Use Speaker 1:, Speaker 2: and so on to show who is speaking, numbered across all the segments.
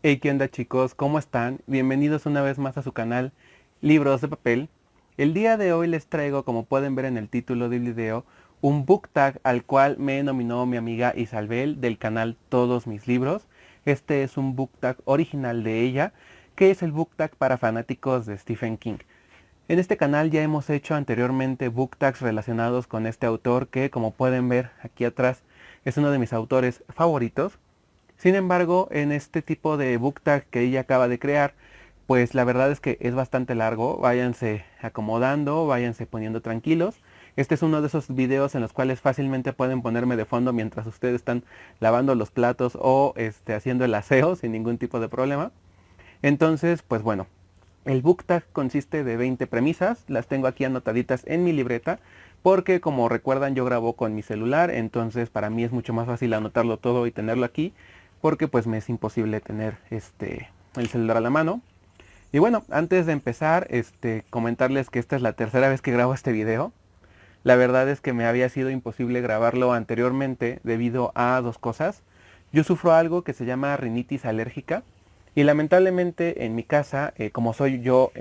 Speaker 1: Hey, ¿qué onda chicos? ¿Cómo están? Bienvenidos una vez más a su canal Libros de Papel. El día de hoy les traigo, como pueden ver en el título del video, un book tag al cual me nominó mi amiga Isabel del canal Todos Mis Libros. Este es un book tag original de ella, que es el book tag para fanáticos de Stephen King. En este canal ya hemos hecho anteriormente book tags relacionados con este autor que, como pueden ver aquí atrás, es uno de mis autores favoritos. Sin embargo, en este tipo de book tag que ella acaba de crear, pues la verdad es que es bastante largo. Váyanse acomodando, váyanse poniendo tranquilos. Este es uno de esos videos en los cuales fácilmente pueden ponerme de fondo mientras ustedes están lavando los platos o haciendo el aseo sin ningún tipo de problema. Entonces, pues bueno, el book tag consiste de 20 premisas. Las tengo aquí anotaditas en mi libreta porque, como recuerdan, yo grabo con mi celular, entonces para mí es mucho más fácil anotarlo todo y tenerlo aquí, porque pues me es imposible tener el celular a la mano. Y bueno, antes de empezar, comentarles que esta es la tercera vez que grabo este video. La verdad es que me había sido imposible grabarlo anteriormente debido a dos cosas. Yo sufro algo que se llama rinitis alérgica y lamentablemente en mi casa, como soy yo,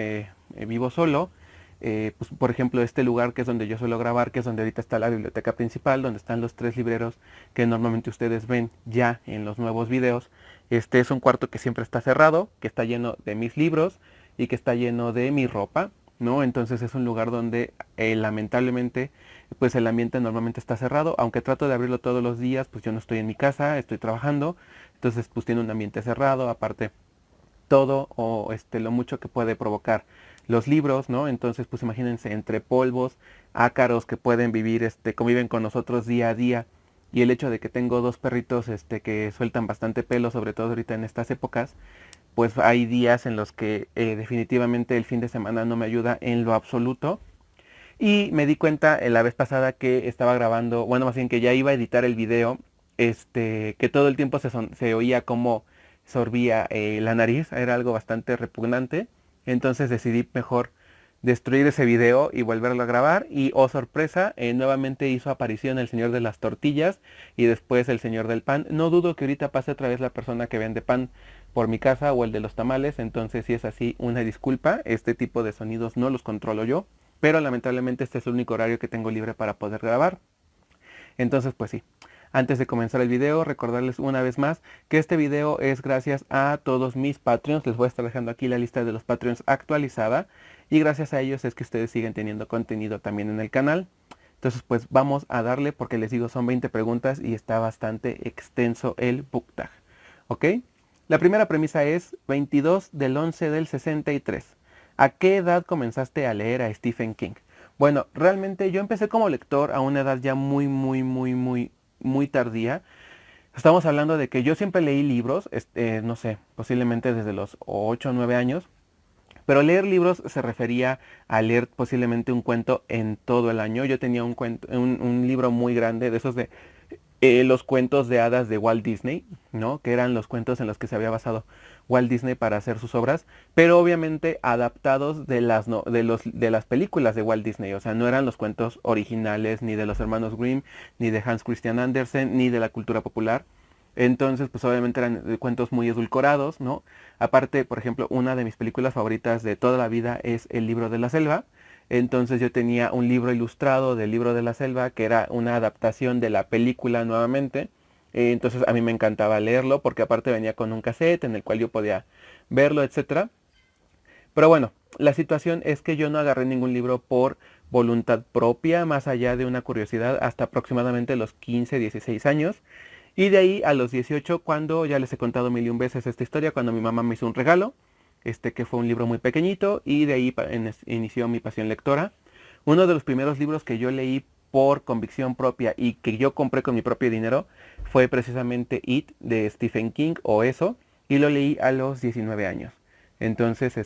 Speaker 1: vivo solo. Pues, por ejemplo, este lugar que es donde yo suelo grabar, que es donde ahorita está la biblioteca principal, donde están los tres libreros que normalmente ustedes ven ya en los nuevos videos. Este es un cuarto que siempre está cerrado, que está lleno de mis libros y que está lleno de mi ropa, ¿no? Entonces es un lugar donde lamentablemente pues el ambiente normalmente está cerrado, aunque trato de abrirlo todos los días, pues yo no estoy en mi casa, estoy trabajando, entonces pues tiene un ambiente cerrado, aparte todo o lo mucho que puede provocar los libros, ¿no? Entonces, pues imagínense entre polvos, ácaros que pueden vivir, conviven con nosotros día a día, y el hecho de que tengo dos perritos, que sueltan bastante pelo, sobre todo ahorita en estas épocas, pues hay días en los que definitivamente el fin de semana no me ayuda en lo absoluto. Y me di cuenta la vez pasada que estaba grabando, bueno, más bien que ya iba a editar el video, que todo el tiempo se oía como sorbía la nariz, era algo bastante repugnante. Entonces decidí mejor destruir ese video y volverlo a grabar. Y oh sorpresa, nuevamente hizo aparición el señor de las tortillas y después el señor del pan. No dudo que ahorita pase otra vez la persona que vende pan por mi casa o el de los tamales. Entonces si es así, una disculpa, este tipo de sonidos no los controlo yo. Pero lamentablemente este es el único horario que tengo libre para poder grabar. Entonces pues sí. Antes de comenzar el video, recordarles una vez más que este video es gracias a todos mis Patreons. Les voy a estar dejando aquí la lista de los Patreons actualizada. Y gracias a ellos es que ustedes siguen teniendo contenido también en el canal. Entonces pues vamos a darle, porque les digo son 20 preguntas y está bastante extenso el book tag. ¿Ok? La primera premisa es 22 del 11 del 63. ¿A qué edad comenzaste a leer a Stephen King? Bueno, realmente yo empecé como lector a una edad ya muy tardía. Estamos hablando de que yo siempre leí libros, no sé, posiblemente desde los 8 o 9 años. Pero leer libros se refería a leer posiblemente un cuento en todo el año. Yo tenía un libro muy grande, de esos de los cuentos de hadas de Walt Disney, ¿no? Que eran los cuentos en los que se había basado Walt Disney para hacer sus obras, pero obviamente adaptados de las, no, de las películas de Walt Disney. O sea, no eran los cuentos originales ni de los hermanos Grimm, ni de Hans Christian Andersen, ni de la cultura popular. Entonces, pues obviamente eran cuentos muy edulcorados, ¿no? Aparte, por ejemplo, una de mis películas favoritas de toda la vida es El libro de la selva. Entonces yo tenía un libro ilustrado del libro de la selva, que era una adaptación de la película nuevamente. Entonces a mí me encantaba leerlo, porque aparte venía con un cassette en el cual yo podía verlo, etcétera. Pero bueno, la situación es que yo no agarré ningún libro por voluntad propia, más allá de una curiosidad, hasta aproximadamente los 15, 16 años. Y de ahí a los 18, cuando ya les he contado mil y un veces esta historia, cuando mi mamá me hizo un regalo, que fue un libro muy pequeñito, y de ahí inició mi pasión lectora. Uno de los primeros libros que yo leí por convicción propia y que yo compré con mi propio dinero fue precisamente It de Stephen King, o eso, y lo leí a los 19 años. Entonces,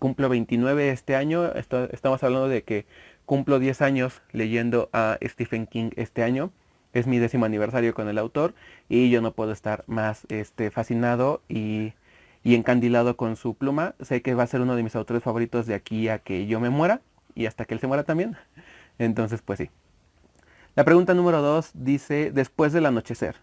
Speaker 1: cumplo 29 este año. Estamos hablando de que cumplo 10 años leyendo a Stephen King este año. Es mi 10º aniversario con el autor y yo no puedo estar más fascinado y encandilado con su pluma. Sé que va a ser uno de mis autores favoritos de aquí a que yo me muera y hasta que él se muera también. Entonces, pues sí. La pregunta número 2 dice, después del anochecer,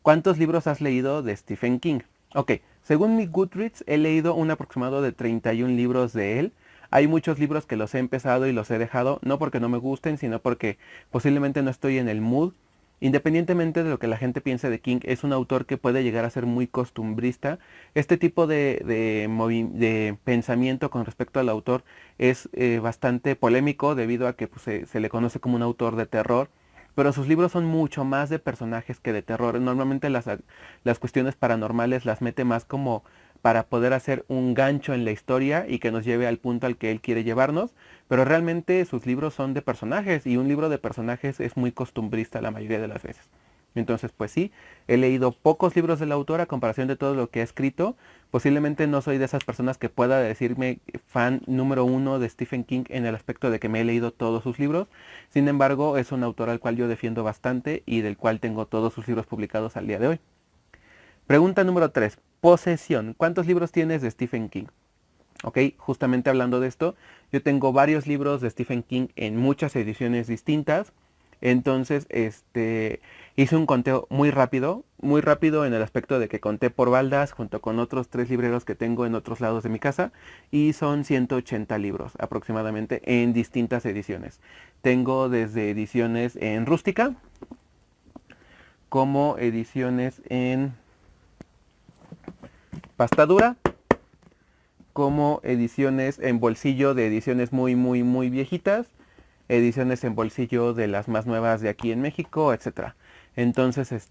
Speaker 1: ¿cuántos libros has leído de Stephen King? Ok, según mi Goodreads he leído un aproximado de 31 libros de él. Hay muchos libros que los he empezado y los he dejado, no porque no me gusten, sino porque posiblemente no estoy en el mood. Independientemente de lo que la gente piense de King, es un autor que puede llegar a ser muy costumbrista. Este tipo de pensamiento con respecto al autor es bastante polémico debido a que pues, se le conoce como un autor de terror. Pero sus libros son mucho más de personajes que de terror. Normalmente las cuestiones paranormales las mete más como para poder hacer un gancho en la historia y que nos lleve al punto al que él quiere llevarnos, pero realmente sus libros son de personajes y un libro de personajes es muy costumbrista la mayoría de las veces. Entonces, pues sí, he leído pocos libros del autor a comparación de todo lo que ha escrito. Posiblemente no soy de esas personas que pueda decirme fan número uno de Stephen King en el aspecto de que me he leído todos sus libros. Sin embargo, es un autor al cual yo defiendo bastante y del cual tengo todos sus libros publicados al día de hoy. Pregunta número 3. Posesión. ¿Cuántos libros tienes de Stephen King? Ok, justamente hablando de esto, yo tengo varios libros de Stephen King en muchas ediciones distintas. Entonces, hice un conteo muy rápido en el aspecto de que conté por baldas junto con otros 3 libreros que tengo en otros lados de mi casa y son 180 libros aproximadamente en distintas ediciones. Tengo desde ediciones en rústica como ediciones en pasta dura, como ediciones en bolsillo de ediciones muy viejitas, ediciones en bolsillo de las más nuevas de aquí en México, etcétera. Entonces,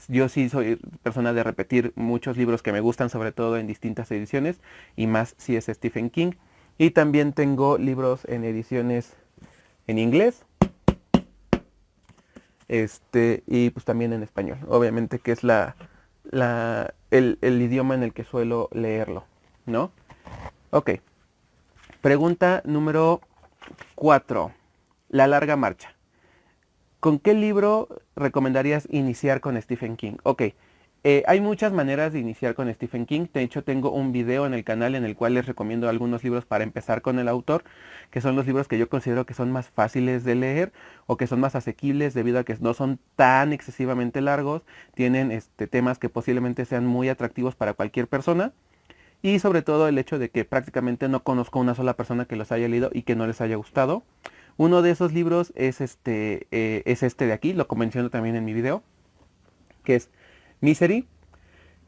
Speaker 1: yo sí soy persona de repetir muchos libros que me gustan, sobre todo en distintas ediciones, y más si es Stephen King. Y también tengo libros en ediciones en inglés, y pues también en español, obviamente que es el idioma en el que suelo leerlo, ¿no? Ok, pregunta número 4. La larga marcha. ¿Con qué libro recomendarías iniciar con Stephen King? Ok, hay muchas maneras de iniciar con Stephen King. De hecho, tengo un video en el canal en el cual les recomiendo algunos libros para empezar con el autor, que son los libros que yo considero que son más fáciles de leer o que son más asequibles debido a que no son tan excesivamente largos, tienen temas que posiblemente sean muy atractivos para cualquier persona. Y sobre todo el hecho de que prácticamente no conozco una sola persona que los haya leído y que no les haya gustado. Uno de esos libros es este de aquí, lo menciono también en mi video, que es Misery.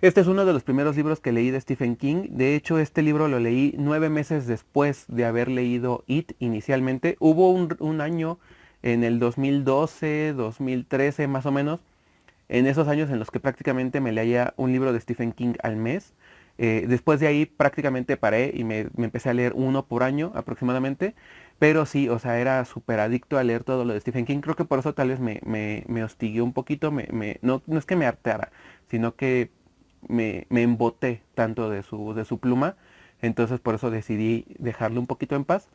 Speaker 1: Este es uno de los primeros libros que leí de Stephen King. De hecho, este libro lo leí 9 meses después de haber leído It inicialmente. Hubo un año en el 2012, 2013 más o menos, en esos años en los que prácticamente me leía un libro de Stephen King al mes. Después de ahí prácticamente paré y me empecé a leer uno por año aproximadamente. Pero sí, o sea, era súper adicto a leer todo lo de Stephen King. Creo que por eso tal vez me hostigué un poquito. No es que me hartara, sino que me emboté tanto de su pluma. Entonces por eso decidí dejarlo un poquito en paz.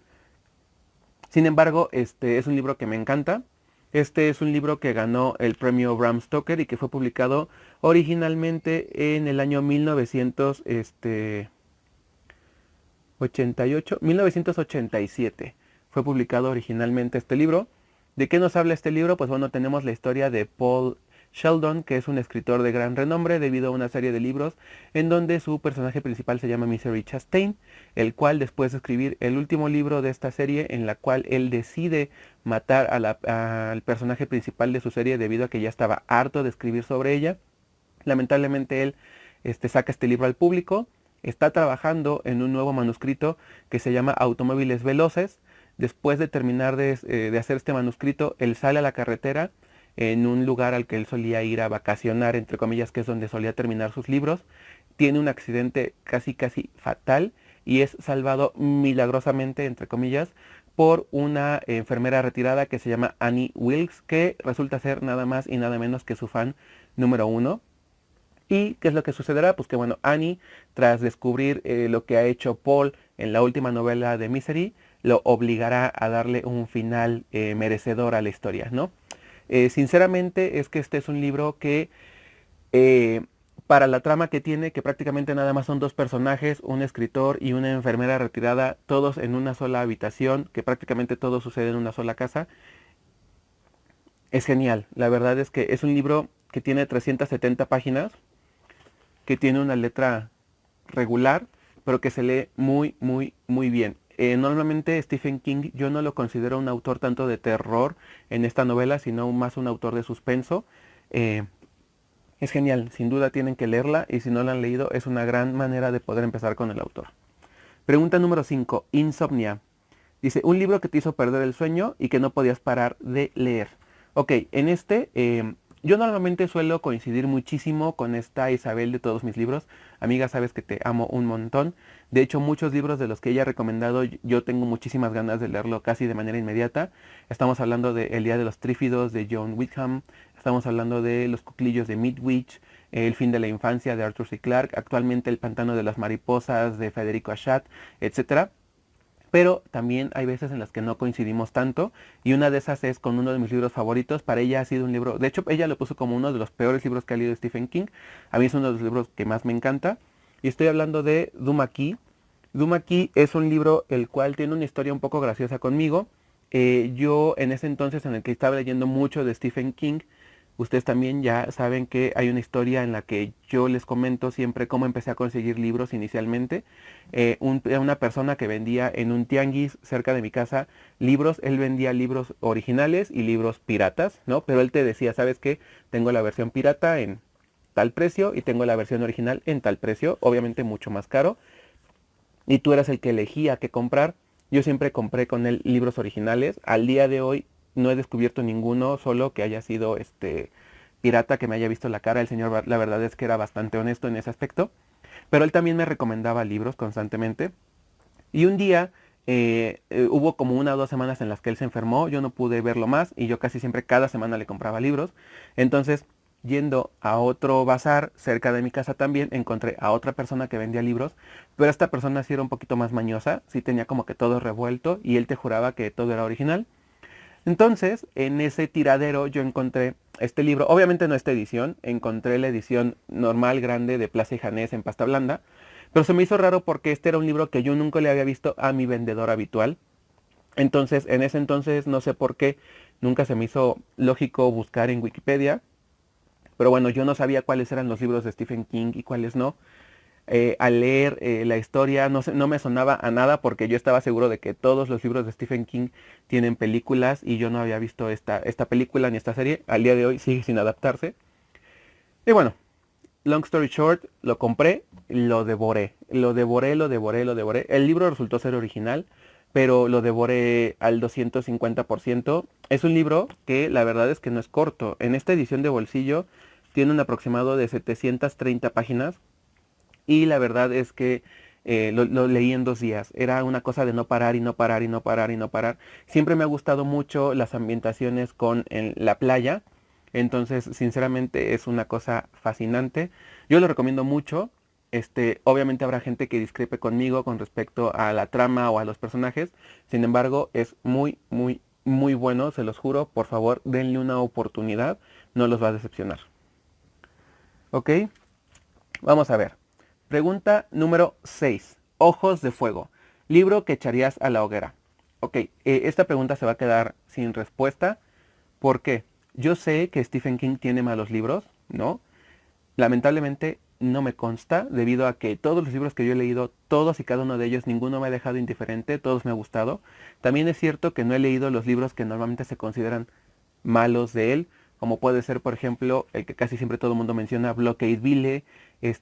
Speaker 1: Sin embargo, este es un libro que me encanta. Este es un libro que ganó el premio Bram Stoker y que fue publicado originalmente en el año 1987. Fue publicado originalmente este libro. ¿De qué nos habla este libro? Pues bueno, tenemos la historia de Paul Sheldon, que es un escritor de gran renombre debido a una serie de libros en donde su personaje principal se llama Misery Chastain, el cual después de escribir el último libro de esta serie en la cual él decide matar al personaje principal de su serie debido a que ya estaba harto de escribir sobre ella. Lamentablemente él saca este libro al público, está trabajando en un nuevo manuscrito que se llama Automóviles Veloces. Después de terminar de hacer este manuscrito, él sale a la carretera en un lugar al que él solía ir a vacacionar, entre comillas, que es donde solía terminar sus libros. Tiene un accidente casi fatal y es salvado milagrosamente, entre comillas, por una enfermera retirada que se llama Annie Wilkes, que resulta ser nada más y nada menos que su fan número uno. ¿Y qué es lo que sucederá? Pues que bueno, Annie, tras descubrir lo que ha hecho Paul en la última novela de Misery, lo obligará a darle un final merecedor a la historia, ¿no? Sinceramente es que este es un libro que eh, para la trama que tiene, que prácticamente nada más son dos personajes, un escritor y una enfermera retirada, todos en una sola habitación, que prácticamente todo sucede en una sola casa, es genial. La verdad es que es un libro que tiene 370 páginas, que tiene una letra regular, pero que se lee muy, muy, muy bien. Normalmente Stephen King yo no lo considero un autor tanto de terror en esta novela, sino más un autor de suspenso. Eh, es genial, sin duda tienen que leerla y si no la han leído es una gran manera de poder empezar con el autor. Pregunta número 5, Insomnia. Dice, un libro que te hizo perder el sueño y que no podías parar de leer. Ok, en yo normalmente suelo coincidir muchísimo con esta Isabel de todos mis libros. Amiga, sabes que te amo un montón. De hecho, muchos libros de los que ella ha recomendado, yo tengo muchísimas ganas de leerlo casi de manera inmediata. Estamos hablando de El Día de los Trífidos de John Wyndham. Estamos hablando de Los Cuclillos de Midwich. El fin de la infancia de Arthur C. Clarke. Actualmente El pantano de las mariposas de Federico Achat, etcétera. Pero también hay veces en las que no coincidimos tanto y una de esas es con uno de mis libros favoritos. Para ella ha sido un libro, de hecho ella lo puso como uno de los peores libros que ha leído Stephen King. A mí es uno de los libros que más me encanta y estoy hablando de Duma Key. Duma Key es un libro el cual tiene una historia un poco graciosa conmigo. Yo en ese entonces en el que estaba leyendo mucho de Stephen King, ustedes también ya saben que hay una historia en la que yo les comento siempre cómo empecé a conseguir libros inicialmente. Una persona que vendía en un tianguis cerca de mi casa libros, él vendía libros originales y libros piratas, ¿no? Pero él te decía, ¿sabes qué? Tengo la versión pirata en tal precio y tengo la versión original en tal precio, obviamente mucho más caro. Y tú eras el que elegía qué comprar. Yo siempre compré con él libros originales. Al día de hoy no he descubierto ninguno solo que haya sido pirata, que me haya visto la cara. El señor, la verdad es que era bastante honesto en ese aspecto. Pero él también me recomendaba libros constantemente. Y un día hubo como 1 o 2 semanas en las que él se enfermó. Yo no pude verlo más y yo casi siempre cada semana le compraba libros. Entonces, yendo a otro bazar cerca de mi casa también, encontré a otra persona que vendía libros. Pero esta persona sí era un poquito más mañosa. Sí tenía como que todo revuelto y él te juraba que todo era original. Entonces, en ese tiradero yo encontré este libro, obviamente no esta edición, encontré la edición normal, grande, de Plaza y Janés en pasta blanda, pero se me hizo raro porque este era un libro que yo nunca le había visto a mi vendedor habitual. Entonces, en ese entonces, no sé por qué, nunca se me hizo lógico buscar en Wikipedia, pero bueno, yo no sabía cuáles eran los libros de Stephen King y cuáles no. Al leer la historia no me sonaba a nada porque yo estaba seguro de que todos los libros de Stephen King tienen películas y yo no había visto esta película ni esta serie. Al día de hoy sigue sin adaptarse. Y bueno, long story short, lo compré, lo devoré. Lo devoré, lo devoré, lo devoré. El libro resultó ser original, pero lo devoré al 250%. Es un libro que la verdad es que no es corto. En esta edición de bolsillo tiene un aproximado de 730 páginas. Y la verdad es que lo leí en 2 días. Era una cosa de no parar y no parar y no parar y no parar. Siempre me ha gustado mucho las ambientaciones con la playa. Entonces, sinceramente, es una cosa fascinante. Yo lo recomiendo mucho. Obviamente habrá gente que discrepe conmigo con respecto a la trama o a los personajes. Sin embargo, es muy, muy, muy bueno. Se los juro. Por favor, denle una oportunidad. No los va a decepcionar. ¿Ok? Vamos a ver. Pregunta número 6. Ojos de fuego. Libro que echarías a la hoguera. Ok, esta pregunta se va a quedar sin respuesta. ¿Por qué? Yo sé que Stephen King tiene malos libros, ¿no? Lamentablemente no me consta, debido a que todos los libros que yo he leído, todos y cada uno de ellos, ninguno me ha dejado indiferente, todos me ha gustado. También es cierto que no he leído los libros que normalmente se consideran malos de él, como puede ser, por ejemplo, el que casi siempre todo el mundo menciona, Blockade Ville,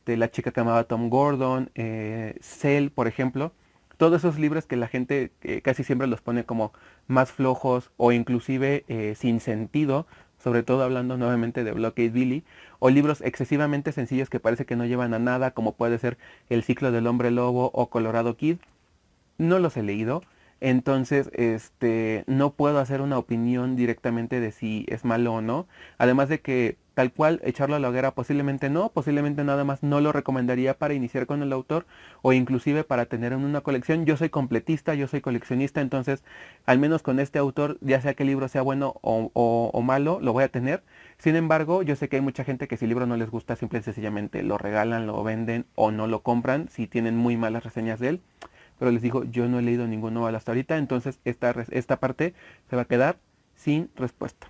Speaker 1: La chica que amaba a Tom Gordon, Cell, por ejemplo. Todos esos libros que la gente casi siempre los pone como más flojos o inclusive sin sentido, sobre todo hablando nuevamente de Blockade Billy, o libros excesivamente sencillos que parece que no llevan a nada, como puede ser El ciclo del hombre lobo o Colorado Kid. No los he leído, entonces no puedo hacer una opinión directamente de si es malo o no. Además de que tal cual echarlo a la hoguera posiblemente no, posiblemente nada más no lo recomendaría para iniciar con el autor o inclusive para tener en una colección. Yo soy completista, yo soy coleccionista, entonces al menos con este autor, ya sea que el libro sea bueno o malo, lo voy a tener. Sin embargo, yo sé que hay mucha gente que si el libro no les gusta, simple y sencillamente lo regalan, lo venden o no lo compran si tienen muy malas reseñas de él. Pero les digo, yo no he leído ningún novel hasta ahorita, entonces esta parte se va a quedar sin respuesta.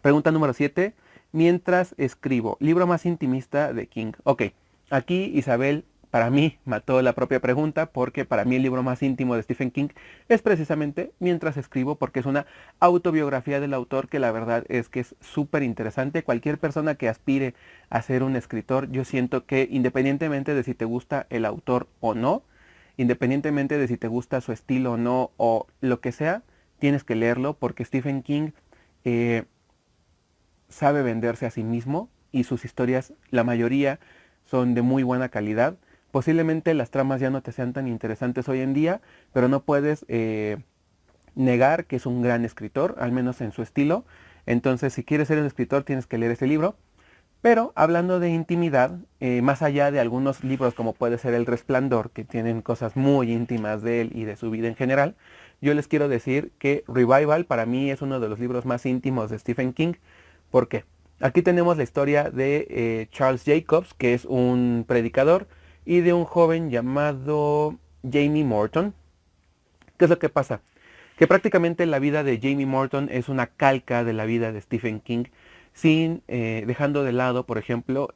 Speaker 1: Pregunta número 7. Mientras escribo, libro más intimista de King. Ok, Aquí Isabel, para mí, mató la propia pregunta porque para mí el libro más íntimo de Stephen King es precisamente Mientras escribo, porque es una autobiografía del autor que la verdad es que es súper interesante. Cualquier persona que aspire a ser un escritor, yo siento que independientemente de si te gusta el autor o no, independientemente de si te gusta su estilo o no, o lo que sea, tienes que leerlo porque Stephen King eh, sabe venderse a sí mismo y sus historias, la mayoría, son de muy buena calidad. Posiblemente las tramas ya no te sean tan interesantes hoy en día, pero no puedes negar que es un gran escritor, al menos en su estilo. Entonces, si quieres ser un escritor, tienes que leer ese libro. Pero hablando de intimidad, más allá de algunos libros como puede ser El Resplandor, que tienen cosas muy íntimas de él y de su vida en general, yo les quiero decir que Revival para mí es uno de los libros más íntimos de Stephen King. ¿Por qué? Aquí tenemos la historia de Charles Jacobs, que es un predicador, y de un joven llamado Jamie Morton. ¿Qué es lo que pasa? Que prácticamente la vida de Jamie Morton es una calca de la vida de Stephen King, sin dejando de lado, por ejemplo,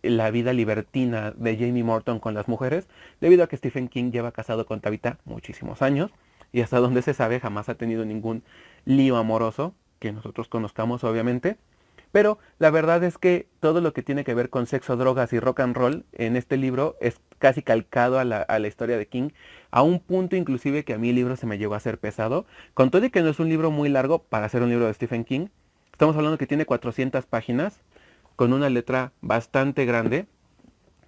Speaker 1: la vida libertina de Jamie Morton con las mujeres, debido a que Stephen King lleva casado con Tabitha muchísimos años y hasta donde se sabe jamás ha tenido ningún lío amoroso que nosotros conozcamos, obviamente. Pero la verdad es que todo lo que tiene que ver con sexo, drogas y rock and roll en este libro es casi calcado a la historia de King, a un punto inclusive que a mí el libro se me llegó a ser pesado, con todo y que no es un libro muy largo para ser un libro de Stephen King. Estamos hablando que tiene 400 páginas, con una letra bastante grande.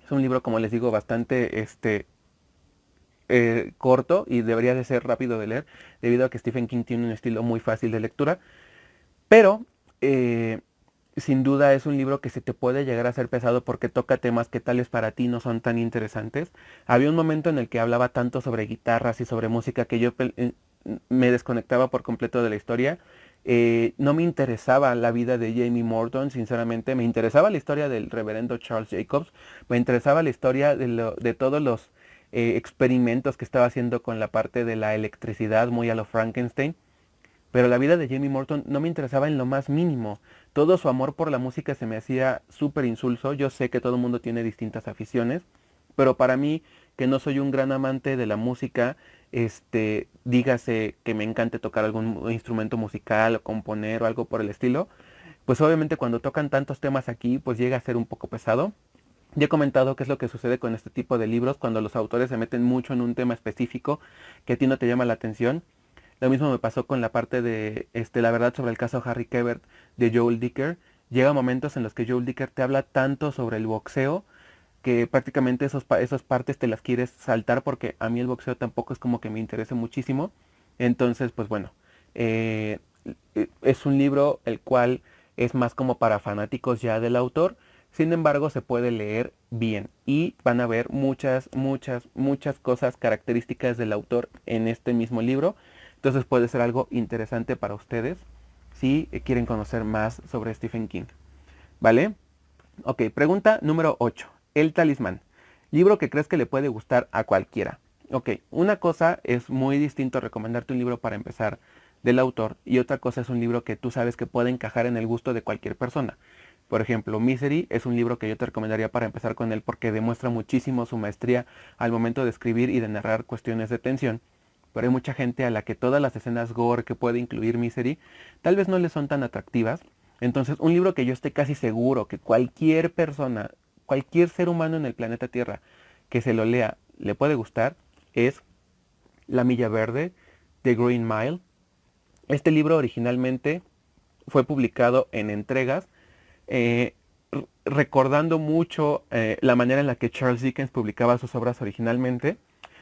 Speaker 1: Es un libro, como les digo, bastante corto y debería de ser rápido de leer, debido a que Stephen King tiene un estilo muy fácil de lectura. Pero sin duda es un libro que se te puede llegar a ser pesado porque toca temas que tales para ti no son tan interesantes. Había un momento en el que hablaba tanto sobre guitarras y sobre música que yo me desconectaba por completo de la historia. No me interesaba la vida de Jamie Morton, sinceramente. Me interesaba la historia del reverendo Charles Jacobs. Me interesaba la historia de todos los experimentos que estaba haciendo con la parte de la electricidad, muy a lo Frankenstein. Pero la vida de Jamie Morton no me interesaba en lo más mínimo. Todo su amor por la música se me hacía súper insulso. Yo sé que todo el mundo tiene distintas aficiones, pero para mí, que no soy un gran amante de la música, dígase que me encante tocar algún instrumento musical o componer o algo por el estilo, pues obviamente cuando tocan tantos temas aquí, pues llega a ser un poco pesado. Ya he comentado qué es lo que sucede con este tipo de libros cuando los autores se meten mucho en un tema específico que a ti no te llama la atención. Lo mismo me pasó con la parte de la verdad sobre el caso Harry Quebert de Joel Dicker. Llega momentos en los que Joel Dicker te habla tanto sobre el boxeo que prácticamente esas partes te las quieres saltar porque a mí el boxeo tampoco es como que me interese muchísimo. Entonces, pues bueno, eh, es un libro el cual es más como para fanáticos ya del autor. Sin embargo, se puede leer bien y van a ver muchas cosas características del autor en este mismo libro. Entonces puede ser algo interesante para ustedes si quieren conocer más sobre Stephen King. ¿Vale? Ok, pregunta número 8. El talismán. Libro que crees que le puede gustar a cualquiera. Ok, una cosa es muy distinto recomendarte un libro para empezar del autor y otra cosa es un libro que tú sabes que puede encajar en el gusto de cualquier persona. Por ejemplo, Misery es un libro que yo te recomendaría para empezar con él porque demuestra muchísimo su maestría al momento de escribir y de narrar cuestiones de tensión. Pero hay mucha gente a la que todas las escenas gore que puede incluir Misery tal vez no le son tan atractivas. Entonces, un libro que yo esté casi seguro que cualquier persona, cualquier ser humano en el planeta Tierra que se lo lea le puede gustar es La Milla Verde de Green Mile. Este libro originalmente fue publicado en entregas, eh, recordando mucho la manera en la que Charles Dickens publicaba sus obras originalmente.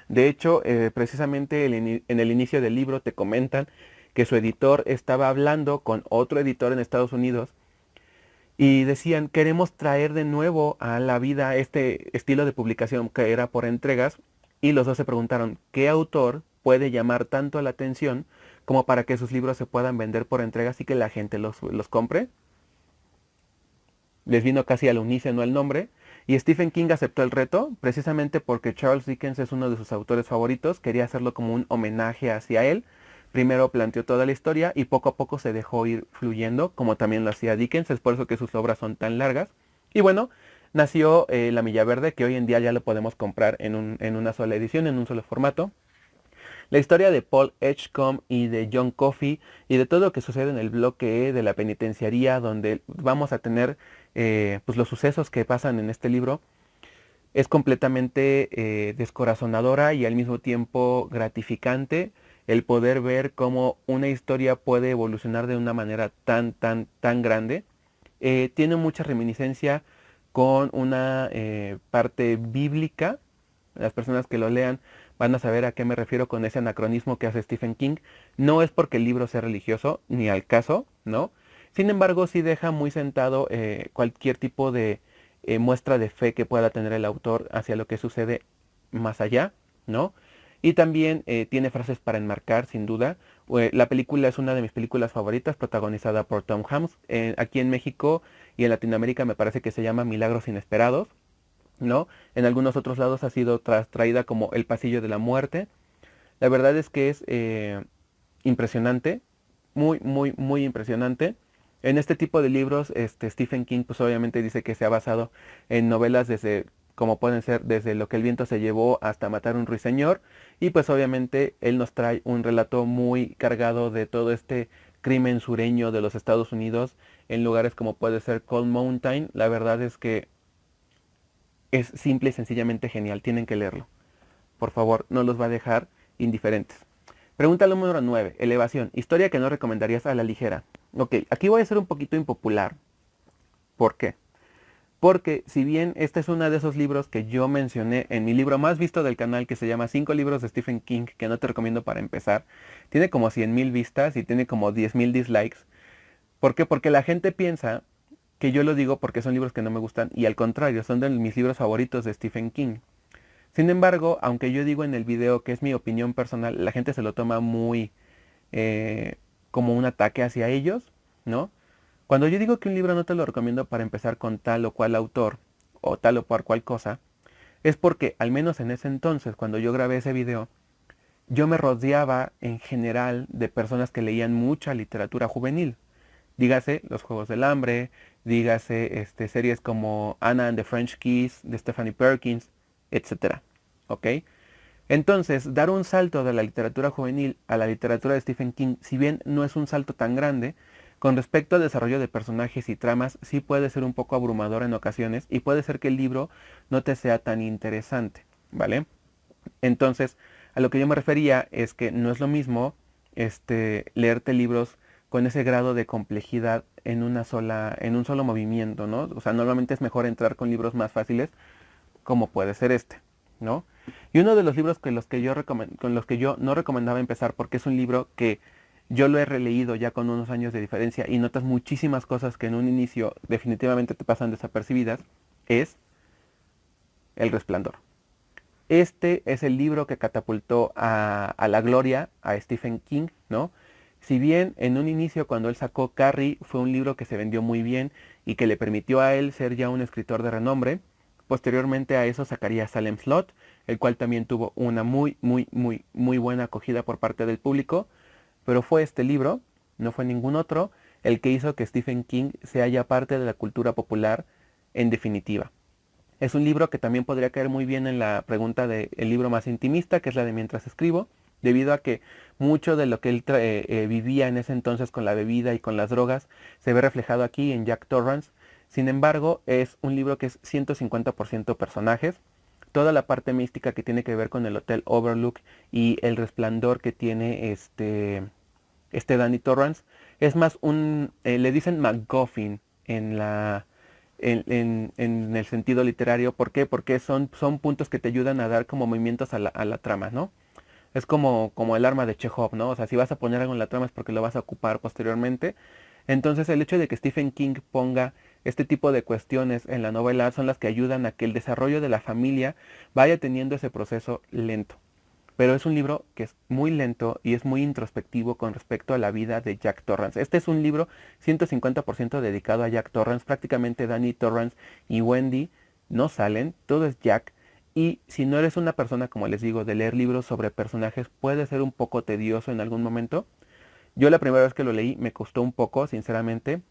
Speaker 1: De hecho, precisamente en el inicio del libro te comentan que su editor estaba hablando con otro editor en Estados Unidos y decían, queremos traer de nuevo a la vida este estilo de publicación que era por entregas. Y los dos se preguntaron, ¿qué autor puede llamar tanto la atención como para que sus libros se puedan vender por entregas y que la gente los compre? Les vino casi al unísono el nombre. Y Stephen King aceptó el reto precisamente porque Charles Dickens es uno de sus autores favoritos. Quería hacerlo como un homenaje hacia él. Primero planteó toda la historia y poco a poco se dejó ir fluyendo, como también lo hacía Dickens. Es por eso que sus obras son tan largas. Y bueno, nació La Milla Verde, que hoy en día ya lo podemos comprar en una sola edición, en un solo formato. La historia de Paul Edgecombe y de John Coffey y de todo lo que sucede en el bloque E de la penitenciaría, donde vamos a tener pues los sucesos que pasan en este libro, es completamente descorazonadora y al mismo tiempo gratificante el poder ver cómo una historia puede evolucionar de una manera tan grande. Tiene mucha reminiscencia con una parte bíblica. Las personas que lo lean van a saber a qué me refiero con ese anacronismo que hace Stephen King. No es porque el libro sea religioso, ni al caso, ¿no? Sin embargo, sí deja muy sentado cualquier tipo de muestra de fe que pueda tener el autor hacia lo que sucede más allá, ¿no? Y también tiene frases para enmarcar, sin duda. La película es una de mis películas favoritas, protagonizada por Tom Hanks. Aquí en México y en Latinoamérica me parece que se llama Milagros Inesperados, ¿no? En algunos otros lados ha sido traída como El Pasillo de la Muerte. La verdad es que es impresionante, muy impresionante. En este tipo de libros, Stephen King pues obviamente dice que se ha basado en novelas desde, como pueden ser, desde Lo que el viento se llevó hasta Matar a un ruiseñor, y pues obviamente él nos trae un relato muy cargado de todo este crimen sureño de los Estados Unidos en lugares como puede ser Cold Mountain. La verdad es que es simple y sencillamente genial, tienen que leerlo. Por favor, no los va a dejar indiferentes. Pregunta número 9. Elevación. Historia que no recomendarías a la ligera. Ok, aquí voy a ser un poquito impopular. ¿Por qué? Porque si bien este es uno de esos libros que yo mencioné en mi libro más visto del canal, que se llama 5 libros de Stephen King, que no te recomiendo para empezar, tiene como 100,000 vistas y tiene como 10,000 dislikes. ¿Por qué? Porque la gente piensa que yo lo digo porque son libros que no me gustan, y al contrario, son de mis libros favoritos de Stephen King. Sin embargo, aunque yo digo en el video que es mi opinión personal, la gente se lo toma muy eh, como un ataque hacia ellos, ¿no? Cuando yo digo que un libro no te lo recomiendo para empezar con tal o cual autor o tal o por cual cosa, es porque al menos en ese entonces, cuando yo grabé ese video, yo me rodeaba en general de personas que leían mucha literatura juvenil. Dígase Los Juegos del Hambre, dígase series como Anna and the French Kiss de Stephanie Perkins, etcétera. ¿Ok? Entonces, dar un salto de la literatura juvenil a la literatura de Stephen King, si bien no es un salto tan grande, con respecto al desarrollo de personajes y tramas, sí puede ser un poco abrumador en ocasiones y puede ser que el libro no te sea tan interesante, ¿vale? Entonces, a lo que yo me refería es que no es lo mismo leerte libros con ese grado de complejidad en un solo movimiento, ¿no? O sea, normalmente es mejor entrar con libros más fáciles, como puede ser ¿no? Y uno de los libros con los que yo no recomendaba empezar, porque es un libro que yo lo he releído ya con unos años de diferencia y notas muchísimas cosas que en un inicio definitivamente te pasan desapercibidas, es El Resplandor. Este es el libro que catapultó a la gloria a Stephen King, ¿no? Si bien en un inicio cuando él sacó Carrie fue un libro que se vendió muy bien y que le permitió a él ser ya un escritor de renombre, posteriormente a eso sacaría Salem Slot, el cual también tuvo una muy buena acogida por parte del público, pero fue este libro, no fue ningún otro, el que hizo que Stephen King sea ya parte de la cultura popular en definitiva. Es un libro que también podría caer muy bien en la pregunta del libro más intimista, que es la de Mientras escribo, debido a que mucho de lo que él vivía en ese entonces con la bebida y con las drogas se ve reflejado aquí en Jack Torrance. Sin embargo, es un libro que es 150% personajes. Toda la parte mística que tiene que ver con el Hotel Overlook y el resplandor que tiene Danny Torrance es más le dicen MacGuffin en en el sentido literario. ¿Por qué? Porque son puntos que te ayudan a dar como movimientos a la trama, ¿no? Es como el arma de Chekhov, ¿no? O sea, si vas a poner algo en la trama es porque lo vas a ocupar posteriormente. Entonces el hecho de que Stephen King ponga este tipo de cuestiones en la novela son las que ayudan a que el desarrollo de la familia vaya teniendo ese proceso lento. Pero es un libro que es muy lento y es muy introspectivo con respecto a la vida de Jack Torrance. Este es un libro 150% dedicado a Jack Torrance. Prácticamente Danny Torrance y Wendy no salen, todo es Jack. Y si no eres una persona, como les digo, de leer libros sobre personajes, puede ser un poco tedioso en algún momento. Yo la primera vez que lo leí me costó un poco, sinceramente.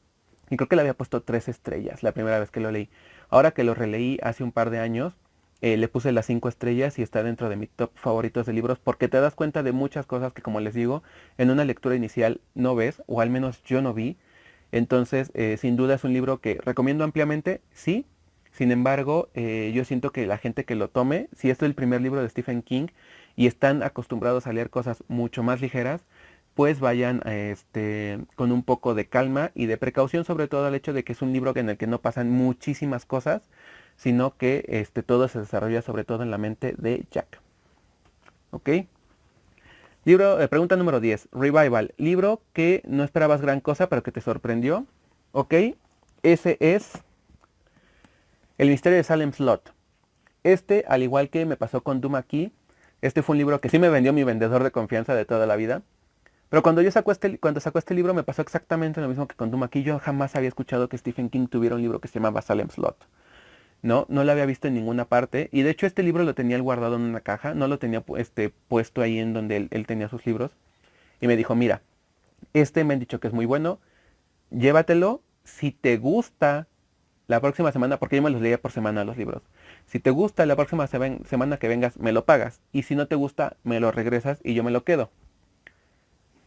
Speaker 1: Y creo que le había puesto 3 estrellas la primera vez que lo leí. Ahora que lo releí hace un par de años, le puse las 5 estrellas y está dentro de mi top favoritos de libros porque te das cuenta de muchas cosas que, como les digo, en una lectura inicial no ves, o al menos yo no vi. Entonces, sin duda es un libro que recomiendo ampliamente, sí. Sin embargo, yo siento que la gente que lo tome, si este es el primer libro de Stephen King y están acostumbrados a leer cosas mucho más ligeras, pues vayan con un poco de calma y de precaución, sobre todo al hecho de que es un libro en el que no pasan muchísimas cosas, sino que todo se desarrolla sobre todo en la mente de Jack. ¿Ok? Pregunta número 10. Revival. Libro que no esperabas gran cosa, pero que te sorprendió. ¿Ok? Ese es El misterio de Salem Slot. Al igual que me pasó con Duma Key, este fue un libro que sí me vendió mi vendedor de confianza de toda la vida. Pero cuando sacó este libro me pasó exactamente lo mismo que con Duma Key. Yo jamás había escuchado que Stephen King tuviera un libro que se llamaba Salem Slot. No lo había visto en ninguna parte. Y de hecho este libro lo tenía él guardado en una caja. No lo tenía puesto ahí en donde él tenía sus libros. Y me dijo, mira, me han dicho que es muy bueno. Llévatelo. Si te gusta la próxima semana, porque yo me los leía por semana los libros. Si te gusta la próxima semana que vengas, me lo pagas. Y si no te gusta, me lo regresas y yo me lo quedo.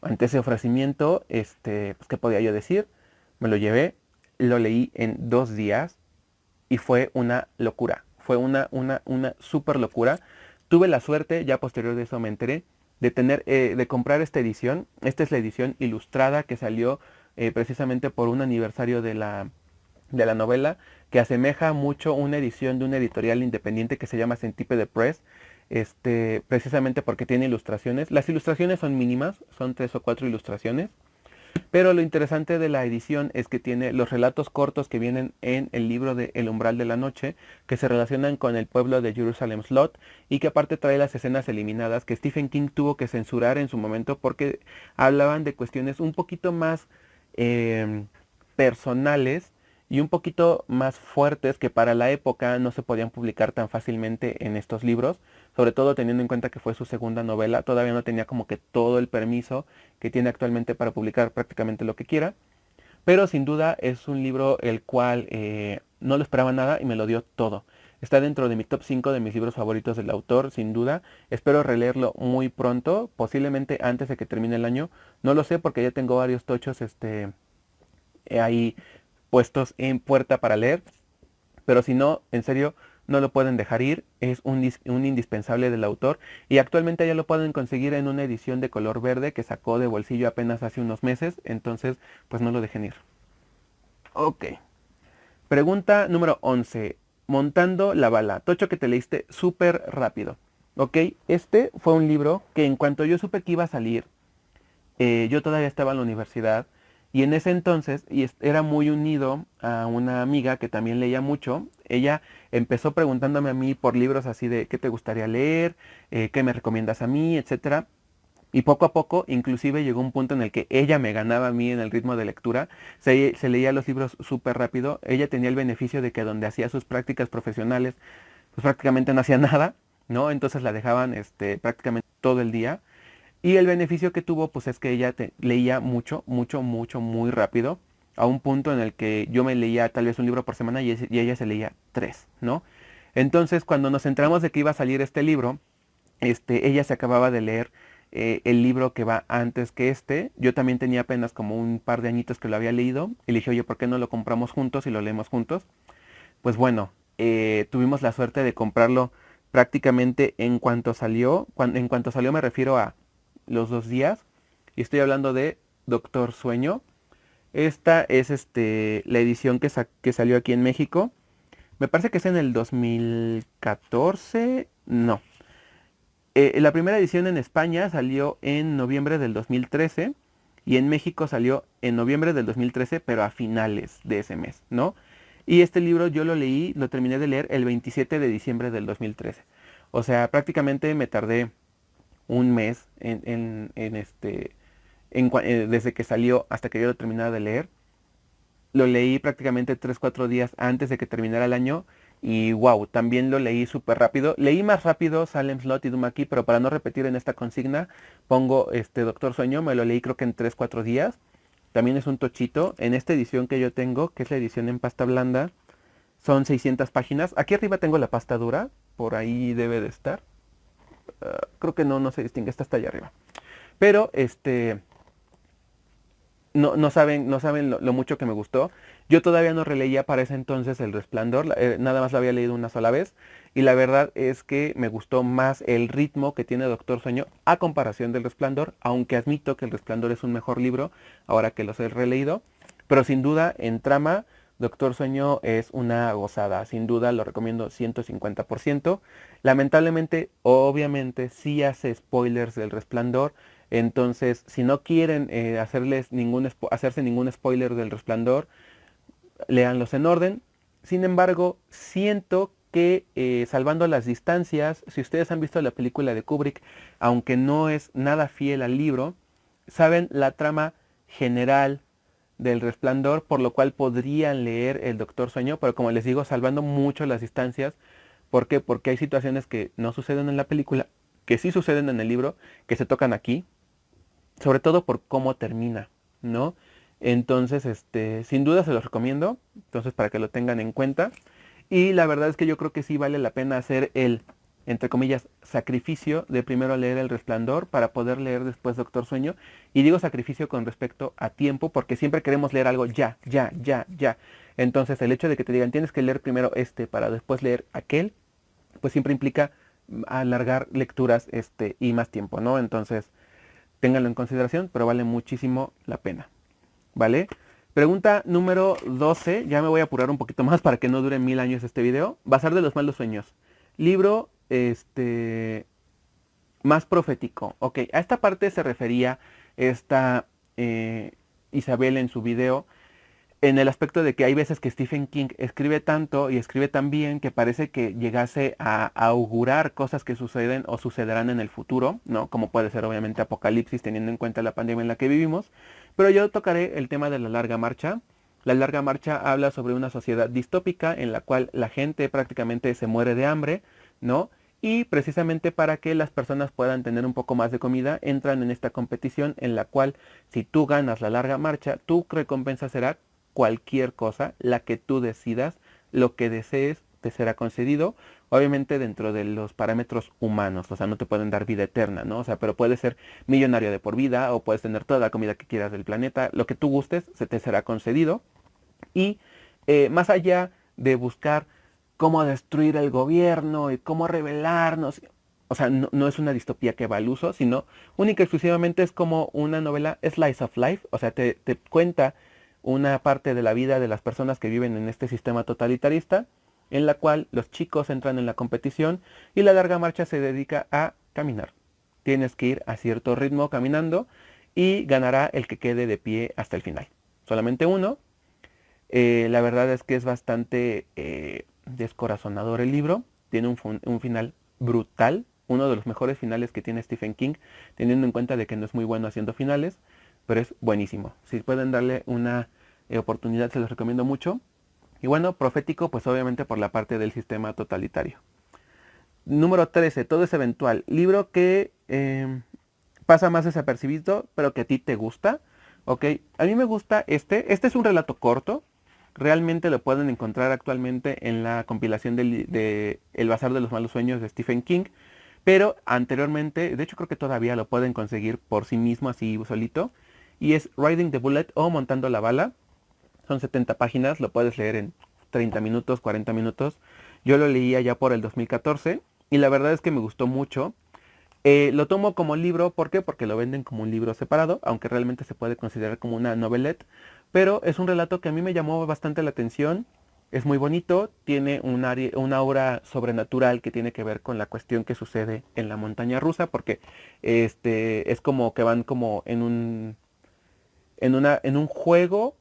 Speaker 1: Ante ese ofrecimiento, pues, ¿qué podía yo decir? Me lo llevé, lo leí en 2 días y fue una locura. Fue una super locura. Tuve la suerte, ya posterior de eso me enteré, de comprar esta edición. Esta es la edición ilustrada que salió precisamente por un aniversario de la novela, que asemeja mucho una edición de una editorial independiente que se llama Centipede Press, precisamente porque tiene ilustraciones. Las ilustraciones son mínimas, son 3 o 4 ilustraciones, pero lo interesante de la edición es que tiene los relatos cortos que vienen en el libro de El umbral de la noche, que se relacionan con el pueblo de Jerusalem Slot, y que aparte trae las escenas eliminadas que Stephen King tuvo que censurar en su momento porque hablaban de cuestiones un poquito más personales y un poquito más fuertes que para la época no se podían publicar tan fácilmente en estos libros, sobre todo teniendo en cuenta que fue su segunda novela. Todavía no tenía como que todo el permiso que tiene actualmente para publicar prácticamente lo que quiera, pero sin duda es un libro el cual no lo esperaba nada y me lo dio todo. Está dentro de mi top 5 de mis libros favoritos del autor, sin duda. Espero releerlo muy pronto, posiblemente antes de que termine el año. No lo sé porque ya tengo varios tochos ahí puestos en puerta para leer. Pero si no, en serio, no lo pueden dejar ir. Es un indispensable del autor. Y actualmente ya lo pueden conseguir en una edición de color verde que sacó de bolsillo apenas hace unos meses. Entonces, pues no lo dejen ir. Ok. Pregunta número 11. Montando la bala. Tocho que te leíste súper rápido. Ok. Este fue un libro que en cuanto yo supe que iba a salir, yo todavía estaba en la universidad. Y en ese entonces era muy unido a una amiga que también leía mucho. Ella empezó preguntándome a mí por libros así de qué te gustaría leer, qué me recomiendas a mí, etcétera. Y poco a poco, inclusive llegó un punto en el que ella me ganaba a mí en el ritmo de lectura. Se leía los libros súper rápido. Ella tenía el beneficio de que donde hacía sus prácticas profesionales, pues prácticamente no hacía nada, ¿no? Entonces la dejaban prácticamente todo el día. Y el beneficio que tuvo, pues es que ella leía mucho, mucho, mucho, muy rápido, a un punto en el que yo me leía tal vez un libro por semana y ella se leía 3, ¿no? Entonces, cuando nos enteramos de que iba a salir este libro, ella se acababa de leer el libro que va antes que este. Yo también tenía apenas como un par de añitos que lo había leído. Y le dije, oye, ¿por qué no lo compramos juntos y lo leemos juntos? Pues bueno, tuvimos la suerte de comprarlo prácticamente en cuanto salió. En cuanto salió me refiero a los 2 días. Y estoy hablando de Doctor Sueño. Esta es la edición que salió aquí en México. Me parece que es en el 2014. No. La primera edición en España salió en noviembre del 2013. Y en México salió en noviembre del 2013, pero a finales de ese mes, ¿no? Y este libro yo lo leí, lo terminé de leer el 27 de diciembre del 2013. O sea, prácticamente me tardé un mes desde que salió hasta que yo lo terminara de leer. Lo leí prácticamente 3 4 días antes de que terminara el año. Y wow, también lo leí súper rápido. Leí más rápido Salem Slot y Duma Key, pero para no repetir en esta consigna, pongo Doctor Sueño. Me lo leí creo que en 3 4 días. También es un tochito. En esta edición que yo tengo, que es la edición en pasta blanda, Son 600 páginas. Aquí arriba tengo la pasta dura, por ahí debe de estar. Creo que no se distingue, esta está allá arriba. Pero no saben lo mucho que me gustó. Yo todavía no releía para ese entonces El Resplandor, nada más lo había leído una sola vez. Y la verdad es que me gustó más el ritmo que tiene Doctor Sueño a comparación del Resplandor, aunque admito que El Resplandor es un mejor libro ahora que los he releído. Pero sin duda, en trama, Doctor Sueño es una gozada. Sin duda lo recomiendo 150%. Lamentablemente, obviamente, sí hace spoilers del Resplandor. Entonces, si no quieren hacerse ningún spoiler del Resplandor, léanlos en orden. Sin embargo, siento que salvando las distancias, si ustedes han visto la película de Kubrick, aunque no es nada fiel al libro, saben la trama general del Resplandor, por lo cual podrían leer El Doctor Sueño, pero como les digo, salvando mucho las distancias. ¿Por qué? Porque hay situaciones que no suceden en la película, que sí suceden en el libro, que se tocan aquí, sobre todo por cómo termina, ¿no? Entonces, sin duda se los recomiendo, entonces para que lo tengan en cuenta. Y la verdad es que yo creo que sí vale la pena hacer el, entre comillas, sacrificio de primero leer El Resplandor para poder leer después Doctor Sueño. Y digo sacrificio con respecto a tiempo, porque siempre queremos leer algo ya, ya, ya, ya. Entonces el hecho de que te digan tienes que leer primero para después leer aquel, pues siempre implica alargar lecturas y más tiempo, ¿no? Entonces, ténganlo en consideración, pero vale muchísimo la pena. ¿Vale? Pregunta número 12. Ya me voy a apurar un poquito más para que no dure 1000 años este video. Bazar de los malos sueños. Libro, más profético. Ok, a esta parte se refería esta Isabel en su video, en el aspecto de que hay veces que Stephen King escribe tanto y escribe tan bien que parece que llegase a augurar cosas que suceden o sucederán en el futuro, ¿no? Como puede ser obviamente Apocalipsis, teniendo en cuenta la pandemia en la que vivimos. Pero yo tocaré el tema de La Larga Marcha. La Larga Marcha habla sobre una sociedad distópica en la cual la gente prácticamente se muere de hambre, ¿no? Y precisamente para que las personas puedan tener un poco más de comida, entran en esta competición en la cual si tú ganas la larga marcha, tu recompensa será cualquier cosa, la que tú decidas, lo que desees te será concedido, obviamente dentro de los parámetros humanos, o sea, no te pueden dar vida eterna, ¿no? O sea, pero puedes ser millonario de por vida o puedes tener toda la comida que quieras del planeta, lo que tú gustes se te será concedido. Y más allá de buscar cómo destruir el gobierno y cómo rebelarnos, o sea, no es una distopía que va al uso, sino única y exclusivamente es como una novela slice of life, o sea, te cuenta una parte de la vida de las personas que viven en este sistema totalitarista, en la cual los chicos entran en la competición y la larga marcha se dedica a caminar. Tienes que ir a cierto ritmo caminando y ganará el que quede de pie hasta el final. Solamente uno. La verdad es que es bastante descorazonador el libro. Tiene un final brutal. Uno de los mejores finales que tiene Stephen King, teniendo en cuenta de que no es muy bueno haciendo finales, pero es buenísimo. Si pueden darle una oportunidad, se los recomiendo mucho. Y bueno, profético, pues obviamente por la parte del sistema totalitario. Número 13, todo es eventual. Libro que pasa más desapercibido, pero que a ti te gusta. Ok, a mí me gusta este es un relato corto. Realmente lo pueden encontrar actualmente en la compilación de El Bazar de los Malos Sueños de Stephen King. Pero anteriormente, de hecho creo que todavía lo pueden conseguir por sí mismo, así solito. Y es Riding the Bullet o Montando la Bala. Son 70 páginas, lo puedes leer en 30 minutos, 40 minutos. Yo lo leía ya por el 2014 y la verdad es que me gustó mucho. Lo tomo como libro, ¿por qué? Porque lo venden como un libro separado, aunque realmente se puede considerar como una novelette. Pero es un relato que a mí me llamó bastante la atención. Es muy bonito, tiene una aura sobrenatural que tiene que ver con la cuestión que sucede en la montaña rusa, porque es como que van como en un juego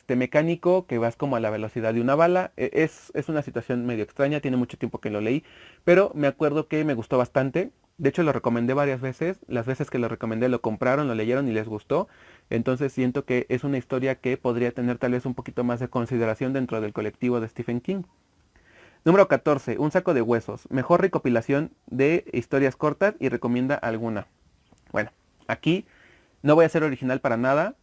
Speaker 1: mecánico que vas como a la velocidad de una bala. Es una situación medio extraña, tiene mucho tiempo que lo leí, pero me acuerdo que me gustó bastante. De hecho lo recomendé varias veces, las veces que lo recomendé lo compraron, lo leyeron y les gustó. Entonces siento que es una historia que podría tener tal vez un poquito más de consideración dentro del colectivo de Stephen King. Número 14, Un saco de huesos. Mejor recopilación de historias cortas y recomienda alguna. Bueno, aquí no voy a ser original para nada.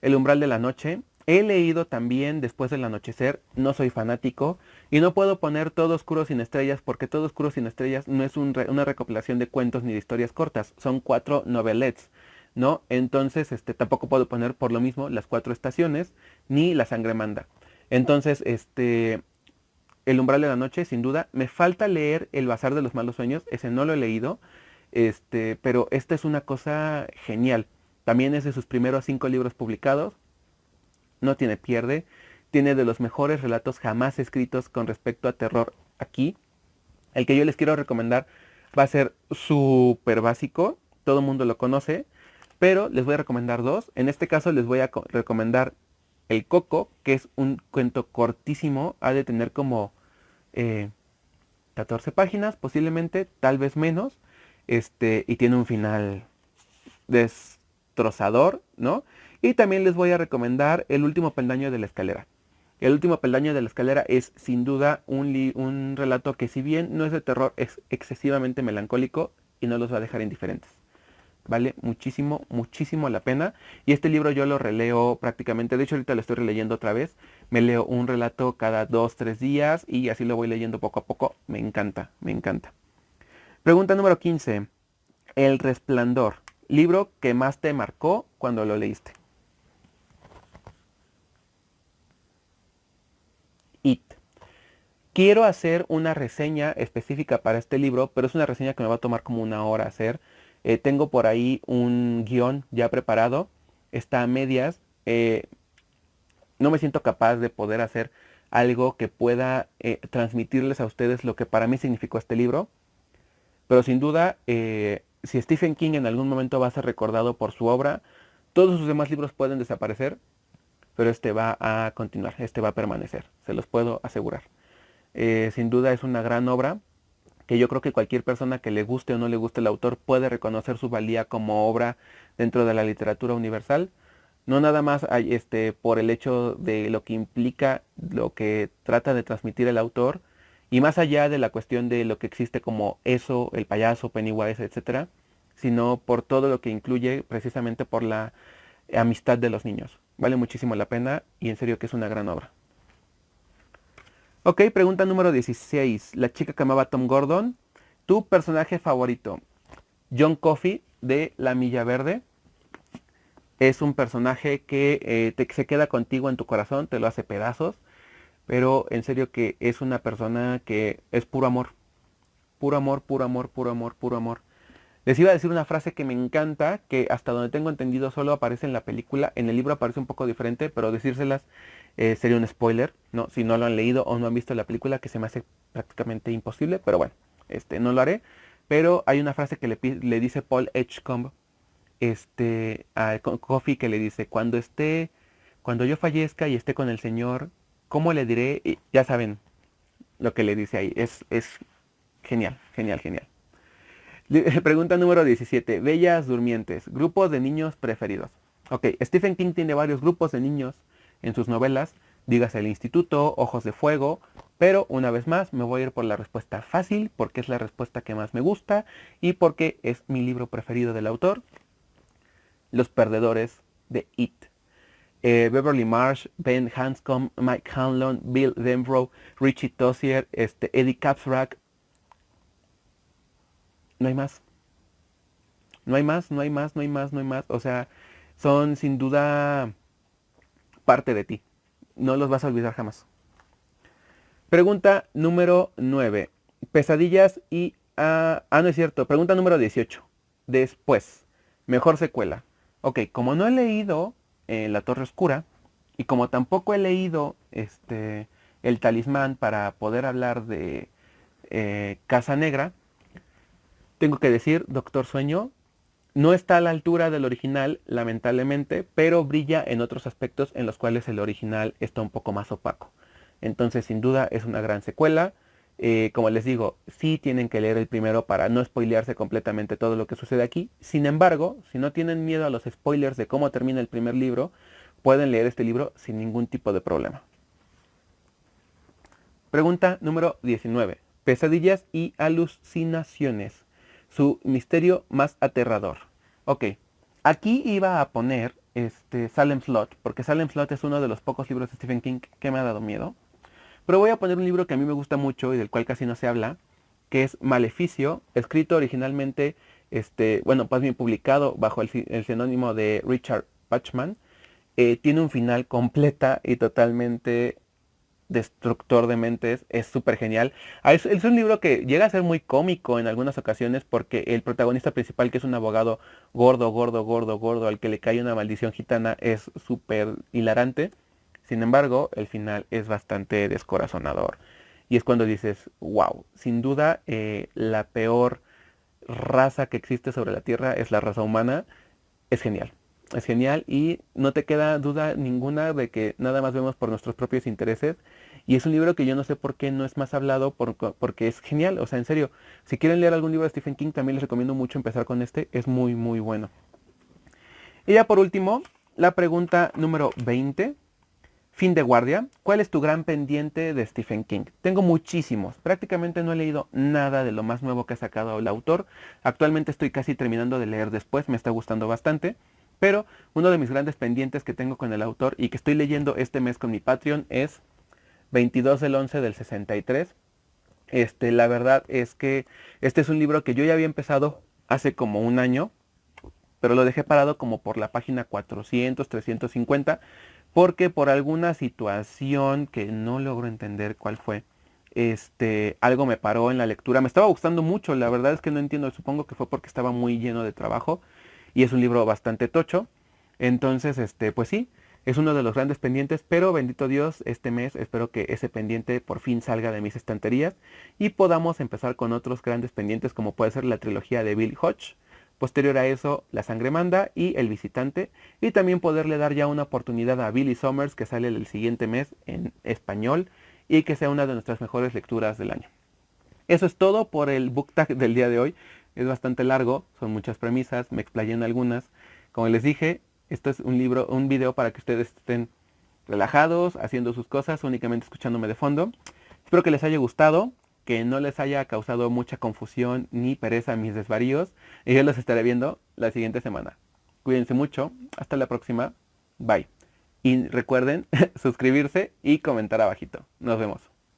Speaker 1: El umbral de la noche He leído también Después del anochecer, no soy fanático y no puedo poner Todo oscuro sin estrellas porque Todo oscuro sin estrellas no es una recopilación de cuentos ni de historias cortas, son 4 novelets, ¿no? Entonces, tampoco puedo poner por lo mismo Las cuatro estaciones ni La sangre manda. Entonces, El umbral de la noche, sin duda. Me falta leer El bazar de los malos sueños, ese no lo he leído, pero esta es una cosa genial. También es de sus primeros 5 libros publicados, no tiene pierde, tiene de los mejores relatos jamás escritos con respecto a terror aquí. El que yo les quiero recomendar va a ser súper básico, todo el mundo lo conoce, pero les voy a recomendar dos. En este caso les voy a recomendar El Coco, que es un cuento cortísimo, ha de tener como 14 páginas, posiblemente, tal vez menos, y tiene un final destrozador, ¿no? Y también les voy a recomendar El último peldaño de la escalera. El último peldaño de la escalera es sin duda un relato que, si bien no es de terror, es excesivamente melancólico y no los va a dejar indiferentes. Vale muchísimo, muchísimo la pena. Y este libro yo lo releo prácticamente, de hecho ahorita lo estoy releyendo otra vez. Me leo un relato cada 2, 3 días y así lo voy leyendo poco a poco. Me encanta, me encanta. Pregunta número 15. El Resplandor. Libro que más te marcó cuando lo leíste. It. Quiero hacer una reseña específica para este libro, pero es una reseña que me va a tomar como una hora hacer. Tengo por ahí un guión ya preparado, está a medias. No me siento capaz de poder hacer algo que pueda transmitirles a ustedes lo que para mí significó este libro. Pero sin duda, si Stephen King en algún momento va a ser recordado por su obra, todos sus demás libros pueden desaparecer, pero este va a continuar, este va a permanecer, se los puedo asegurar. Sin duda es una gran obra que yo creo que cualquier persona que le guste o no le guste el autor puede reconocer su valía como obra dentro de la literatura universal. No nada más por el hecho de lo que implica, lo que trata de transmitir el autor, y más allá de la cuestión de lo que existe como eso, el payaso, Pennywise, etcétera, sino por todo lo que incluye precisamente por la amistad de los niños. Vale muchísimo la pena y en serio que es una gran obra. Ok, pregunta número 16. La chica que amaba a Tom Gordon. ¿Tu personaje favorito? John Coffey de La Milla Verde. Es un personaje que se queda contigo en tu corazón, te lo hace pedazos. Pero en serio que es una persona que es puro amor. Puro amor, puro amor, puro amor, puro amor. Les iba a decir una frase que me encanta, que hasta donde tengo entendido solo aparece en la película. En el libro aparece un poco diferente, pero decírselas sería un spoiler, ¿no? Si no lo han leído o no han visto la película, que se me hace prácticamente imposible, pero bueno, no lo haré. Pero hay una frase que le dice Paul Edgecombe a Coffey, que le dice, cuando yo fallezca y esté con el Señor, ¿cómo le diré? Y ya saben lo que le dice ahí. Es genial, genial, genial. Pregunta número 17. Bellas durmientes. Grupos de niños preferidos. Ok, Stephen King tiene varios grupos de niños en sus novelas. Dígase El Instituto, Ojos de Fuego. Pero una vez más me voy a ir por la respuesta fácil, porque es la respuesta que más me gusta y porque es mi libro preferido del autor. Los perdedores de It. Beverly Marsh, Ben Hanscom, Mike Hanlon, Bill Denbrough, Richie Tozier, Eddie Katzrak. No hay más. No hay más, no hay más, no hay más, no hay más. O sea, son sin duda parte de ti. No los vas a olvidar jamás. Pregunta número 9. Pesadillas y... no es cierto. Pregunta número 18. Después. Mejor secuela. Ok, como no he leído La Torre Oscura y como tampoco he leído El Talismán para poder hablar de Casa Negra, tengo que decir Doctor Sueño. No está a la altura del original, lamentablemente, pero brilla en otros aspectos en los cuales el original está un poco más opaco. Entonces, sin duda, es una gran secuela. Como les digo, sí tienen que leer el primero para no spoilearse completamente todo lo que sucede aquí. Sin embargo, si no tienen miedo a los spoilers de cómo termina el primer libro, pueden leer este libro sin ningún tipo de problema. Pregunta número 19. Pesadillas y alucinaciones. Su misterio más aterrador. Ok, aquí iba a poner Salem Slot, porque Salem Slot es uno de los pocos libros de Stephen King que me ha dado miedo. Pero voy a poner un libro que a mí me gusta mucho y del cual casi no se habla, que es Maleficio, escrito originalmente, bueno, más bien publicado bajo el seudónimo de Richard Bachman. Tiene un final completa y totalmente destructor de mentes, es súper genial. Es un libro que llega a ser muy cómico en algunas ocasiones porque el protagonista principal, que es un abogado gordo, gordo, gordo, gordo, al que le cae una maldición gitana, es súper hilarante. Sin embargo, el final es bastante descorazonador. Y es cuando dices, wow, sin duda la peor raza que existe sobre la Tierra es la raza humana. Es genial. Es genial y no te queda duda ninguna de que nada más vemos por nuestros propios intereses. Y es un libro que yo no sé por qué no es más hablado porque es genial. O sea, en serio, si quieren leer algún libro de Stephen King, también les recomiendo mucho empezar con este. Es muy, muy bueno. Y ya por último, la pregunta número 20. Fin de guardia. ¿Cuál es tu gran pendiente de Stephen King? Tengo muchísimos. Prácticamente no he leído nada de lo más nuevo que ha sacado el autor. Actualmente estoy casi terminando de leer después. Me está gustando bastante. Pero uno de mis grandes pendientes que tengo con el autor y que estoy leyendo este mes con mi Patreon es 22 del 11 del 63. La verdad es que este es un libro que yo ya había empezado hace como un año, pero lo dejé parado como por la página 400, 350, porque por alguna situación que no logro entender cuál fue, algo me paró en la lectura. Me estaba gustando mucho, la verdad es que no entiendo, supongo que fue porque estaba muy lleno de trabajo y es un libro bastante tocho. Entonces, pues sí, es uno de los grandes pendientes, pero bendito Dios, este mes espero que ese pendiente por fin salga de mis estanterías y podamos empezar con otros grandes pendientes como puede ser la trilogía de Bill Hodge. Posterior a eso, La Sangre Manda y El Visitante. Y también poderle dar ya una oportunidad a Billy Summers, que sale el siguiente mes en español y que sea una de nuestras mejores lecturas del año. Eso es todo por el book tag del día de hoy. Es bastante largo, son muchas premisas, me explayé en algunas. Como les dije, esto es un video para que ustedes estén relajados, haciendo sus cosas, únicamente escuchándome de fondo. Espero que les haya gustado, que no les haya causado mucha confusión ni pereza mis desvaríos. Y yo los estaré viendo la siguiente semana. Cuídense mucho, hasta la próxima, bye. Y recuerden suscribirse y comentar abajito. Nos vemos.